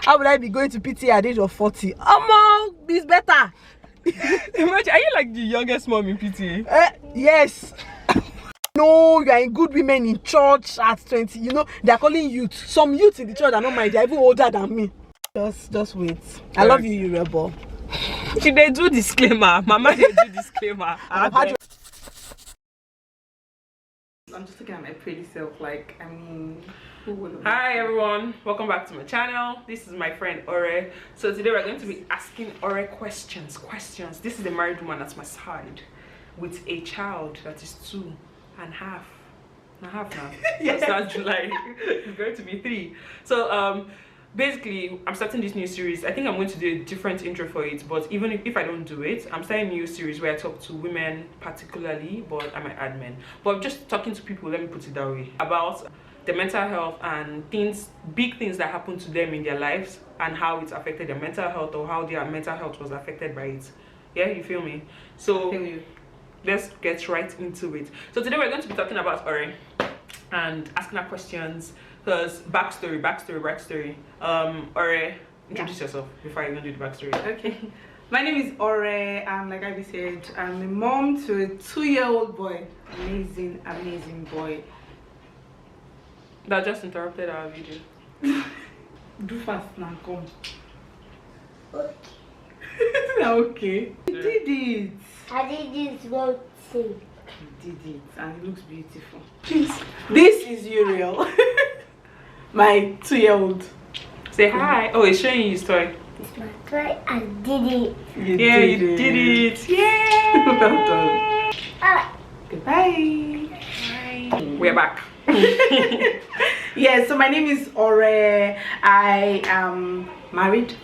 How would I be going to PT at the age of 40? It's better. Imagine, are you like the youngest mom in PT? Yes. No, you are in good women in church at 20. You know, they are calling youth. Some youths in the church are not mind, they're even older than me. Just wait. I love you, you rebel. Should they do disclaimer? Mama, they do disclaimer. I'm just looking at my pretty self, like, I mean, who would? Hi everyone, welcome back to my channel. This is my friend Ore. So today we're going to be asking Ore questions. This is the married woman at my side with a child that is 2.5. Now. Yes. That's July. It's going to be 3. So basically I'm starting this new series. I think I'm going to do a different intro for it, but even if I don't do it, I'm starting a new series where I talk to women particularly, but I might add men, but just talking to people, let me put it that way, about the mental health and big things that happen to them in their lives and how it's affected their mental health, or how their mental health was affected by it. Yeah, you feel me? So let's get right into it. So today we're going to be talking about Ore and asking her questions. Because backstory. Ore, introduce yourself before I even do the backstory. Okay, my name is Ore, and like Ivy said, I'm a mom to a 2-year-old boy. Amazing boy. That just interrupted our video. Do fast now, come. Okay. You did it. I did this one thing. You did it, and it looks beautiful. This is Uriel. My 2-year-old. Say hi. Oh, it's showing you his toy. It's my toy. I did it. You did it. Yeah. Well done. Alright. Goodbye. Bye. We're back. Yeah, so my name is Ore. I am married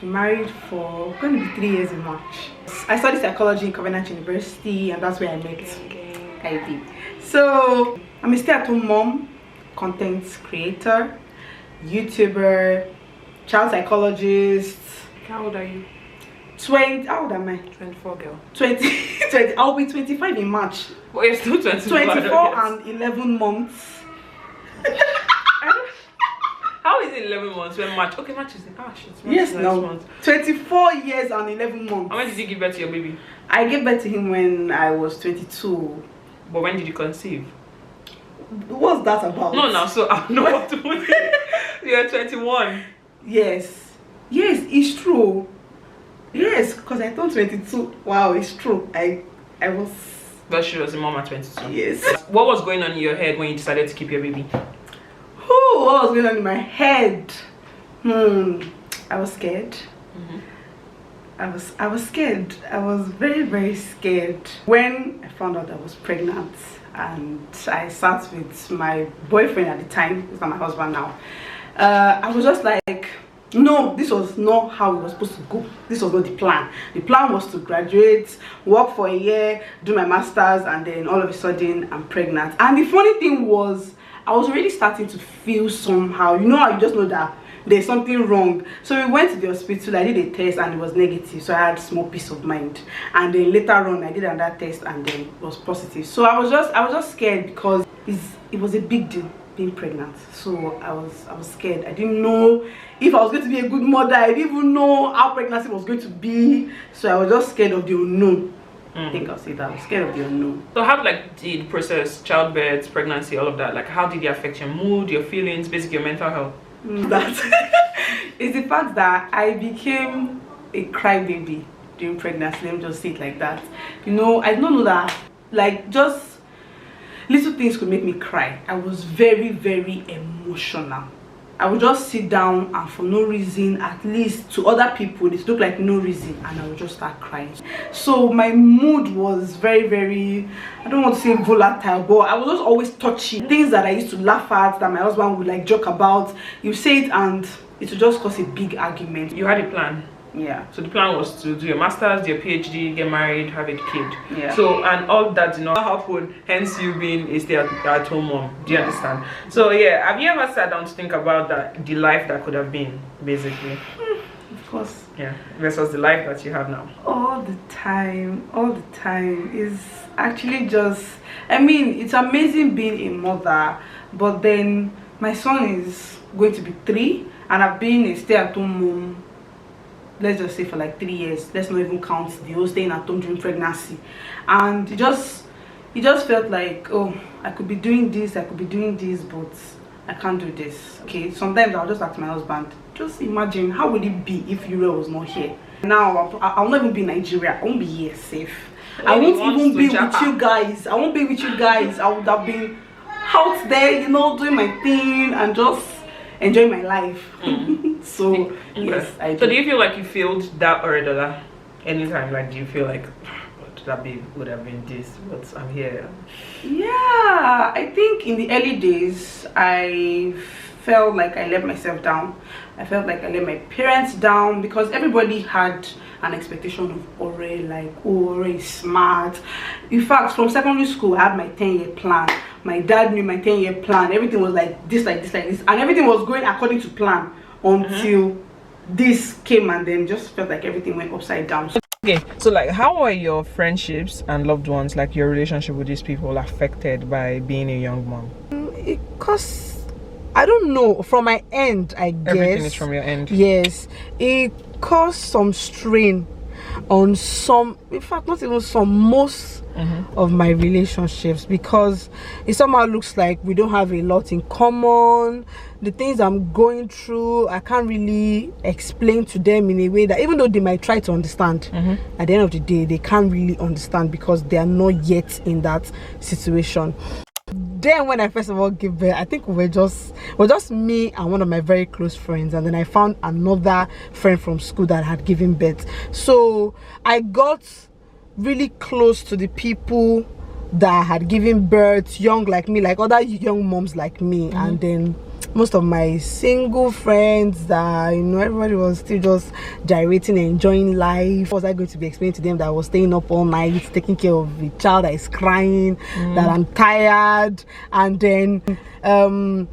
for going to be 3 years in March. I studied psychology in Covenant University, and that's where I met Kayode. So I'm a stay-at-home mom, content creator, YouTuber, child psychologist. How old are you? 20. How old am I? 24, girl. 20. I'll be 25 in March. Well, you're still 24. 24 and 11 months. How is it 11 months when March? Okay, March is in March. Yes, no. 24 years and 11 months. And when did you give birth to your baby? I gave birth to him when I was 22. But when did you conceive? What's that about? No, so I know what to put it. You're 21. Yes, it's true. Yes, because I turned 22. Wow, it's true. I was. But she was a mom at 22. Yes. What was going on in your head when you decided to keep your baby? What was going on in my head? I was scared. I was scared. I was very, very scared when I found out I was pregnant, and I sat with my boyfriend at the time. He's not my husband now. I was just like, no, this was not how it was supposed to go. This was not the plan. The plan was to graduate, work for a year, do my master's, and then all of a sudden I'm pregnant. And the funny thing was, I was already starting to feel somehow. You know how you just know that there's something wrong. So we went to the hospital. I did a test and it was negative, so I had small peace of mind. And then later on I did another test and then it was positive. So I was just scared because it was a big deal being pregnant. So I was scared. I didn't know if I was going to be a good mother. I didn't even know how pregnancy was going to be. So I was just scared of the unknown. I think I'll say that. I was scared of the unknown. So how did the process, childbirth, pregnancy, all of that, like how did it affect your mood, your feelings, basically your mental health? That is the fact that I became a crybaby during pregnancy. Let me just say it like that. You know, I don't know that, like, just little things could make me cry. I was very, very emotional. I would just sit down and for no reason, at least to other people it looked like no reason, and I would just start crying. So my mood was very, very, I don't want to say volatile, but I was just always touchy. Things that I used to laugh at, that my husband would like joke about, you say it and it would just cause a big argument. You had a plan. Yeah. So the plan was to do your master's, do your PhD, get married, have a kid. Yeah. So, and all that did not happen, hence you being a stay-at-home mom. Do you understand? So yeah, have you ever sat down to think about the life that could have been, basically? Of course. Yeah. Versus the life that you have now. All the time is actually just, I mean, it's amazing being a mother, but then my son is going to be 3 and I've been a stay-at-home mom, let's just say for like 3 years. Let's not even count the whole staying at home during pregnancy. And it just felt like, oh, I could be doing this, but I can't do this. Okay, sometimes I'll just ask my husband, just imagine how would it be if Uriel was not here. Now I'll not even be in Nigeria. I won't be here safe. I won't even be with you guys. I won't be with you guys. I would have been out there, you know, doing my thing and just enjoying my life. So yes, I do. So do you feel like you failed that Oredola anytime? Like, do you feel like that babe would have been this, but I'm here? Yeah, I think in the early days I felt like I let myself down. I felt like I let my parents down because everybody had an expectation of Ore, like, oh, Ore is smart. In fact, from secondary school I had my 10-year plan. My dad knew my 10-year plan. Everything was like this, like this, like this, and everything was going according to plan until this came, and then just felt like everything went upside down. Okay, so like, how are your friendships and loved ones, like your relationship with these people, affected by being a young mom? Because I don't know, from my end, I guess Everything is from your end. Yes, it caused some strain on some, in fact not even some, most of my relationships, because it somehow looks like we don't have a lot in common. The things I'm going through, I can't really explain to them in a way that, even though they might try to understand, at the end of the day they can't really understand because they are not yet in that situation. Then when I first of all gave birth, I think it was just me and one of my very close friends, and then I found another friend from school that had given birth. So I got really close to the people that had given birth, young like me, like other young moms like me, and then most of my single friends that, you know, everybody was still just gyrating and enjoying life. Was I going to be explaining to them that I was staying up all night taking care of a child that is crying, that I'm tired, and then I'm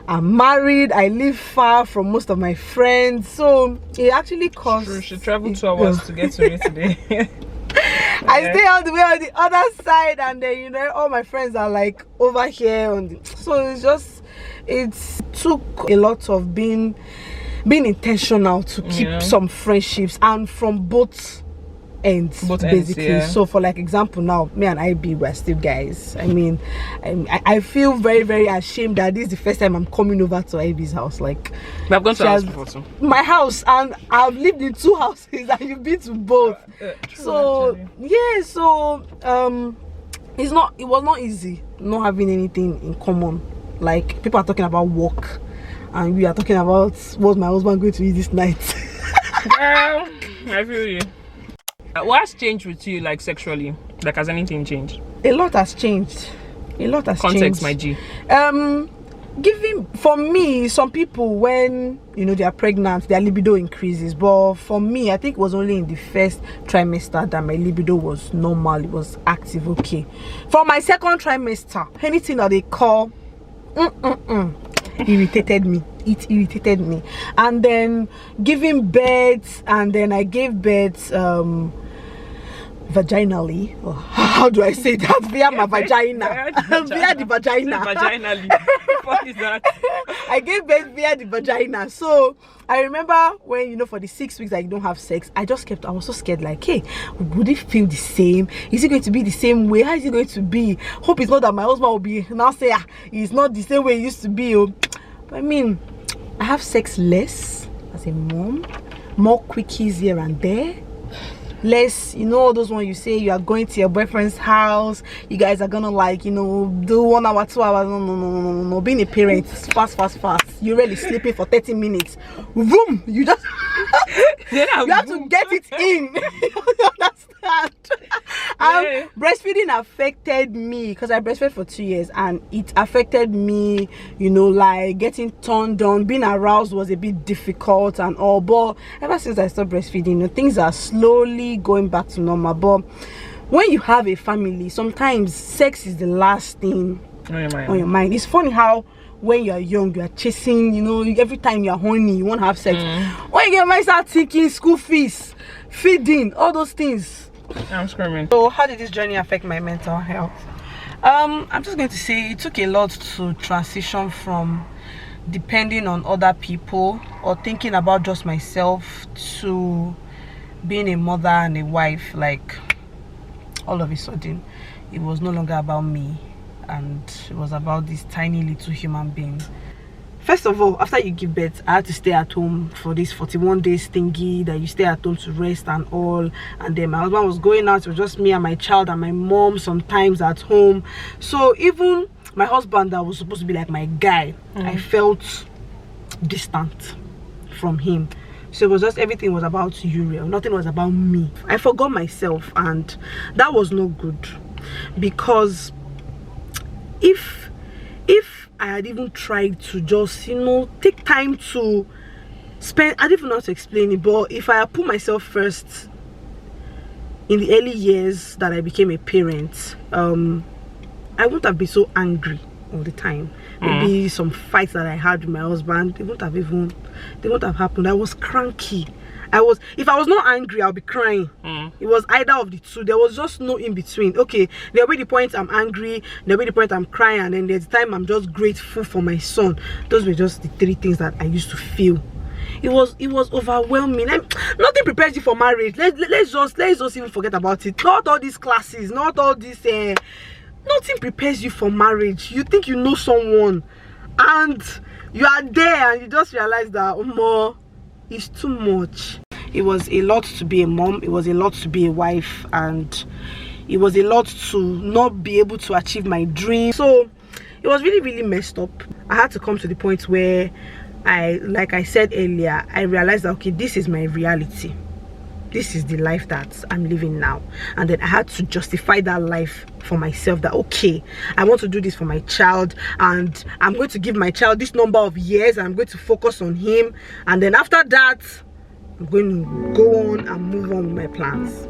married, I live far from most of my friends, so it actually caused... True, she traveled 2 hours to get to me today. I stay all the way on the other side, and then, you know, all my friends are like over here so it's just, it took a lot of being intentional to keep some friendships, and from both ends, basically. Yeah. So for like example, now me and IB, we're still guys. I mean, I feel very, very ashamed that this is the first time I'm coming over to IB's house. Like, I've gone to her house before too. My house, and I've lived in 2 houses and you've been to both. So actually, yeah, so it was not easy not having anything in common. Like, people are talking about work and we are talking about what's my husband going to eat this night. Girl, I feel you. What has changed with you, like, sexually? Like, has anything changed? A lot has changed. A lot has changed. Context, my G. For me, some people, when, you know, they are pregnant, their libido increases. But for me, I think it was only in the first trimester that my libido was normal. It was active, okay. For my second trimester, anything that they call irritated me. It irritated me. And then giving birth, and then I gave birth vaginally, or how do I say that? Via my vagina. Via the vagina. Vaginally. What is that? I gave birth via the vagina. So I remember when, you know, for the 6 weeks I don't have sex, I was so scared, like, hey, would it feel the same? Is it going to be the same way? How is it going to be? Hope it's not that my husband will be now say, it's not the same way it used to be. But I mean, I have sex less as a mom, more quickies here and there, less, you know, those ones you say you are going to your boyfriend's house, you guys are gonna, like, you know, do 1 hour, 2 hours. No. Being a parent, fast. You're really sleeping for 30 minutes. Boom! You just you have to get it in. You understand? Breastfeeding affected me because I breastfed for 2 years, and it affected me, you know, like getting turned on, being aroused was a bit difficult and all. But ever since I stopped breastfeeding, you know, things are slowly going back to normal. But when you have a family, sometimes sex is the last thing on your mind. It's funny how when you are young, you are chasing, you know, every time you are horny, you want to have sex. When you get married, start thinking school fees, feeding, all those things. I'm screaming. So how did this journey affect my mental health? I'm just going to say it took a lot to transition from depending on other people or thinking about just myself to being a mother and a wife, like all of a sudden it was no longer about me and it was about this tiny little human being. First of all, after you give birth, I had to stay at home for this 41 days thingy that you stay at home to rest and all. And then my husband was going out. It was just me and my child and my mom sometimes at home. So even my husband that was supposed to be like my guy, I felt distant from him. So it was just, everything was about Uriel. Nothing was about me. I forgot myself, and that was no good. Because if I had even tried to just, you know, take time to spend, I don't even know how to explain it, but if I had put myself first in the early years that I became a parent, I wouldn't have been so angry all the time. Maybe some fights that I had with my husband, they wouldn't have happened. I was cranky. If I was not angry, I'll be crying. It was either of the two. There was just no in between. Okay, there'll be the point I'm angry, there'll be the point I'm crying, and then there's the time I'm just grateful for my son. Those were just the three things that I used to feel. It was overwhelming. Nothing prepares you for marriage. Let's just even forget about it. Not all these classes, not all this nothing prepares you for marriage. You think you know someone and you are there and you just realize that more, it's too much. It was a lot to be a mom, it was a lot to be a wife, and it was a lot to not be able to achieve my dream. So it was really, really messed up. I had to come to the point where like I said earlier, I realized that okay, this is my reality. This is the life that I'm living now. And then I had to justify that life for myself, that okay, I want to do this for my child, and I'm going to give my child this number of years, and I'm going to focus on him, and then after that I'm going to go on and move on with my plans.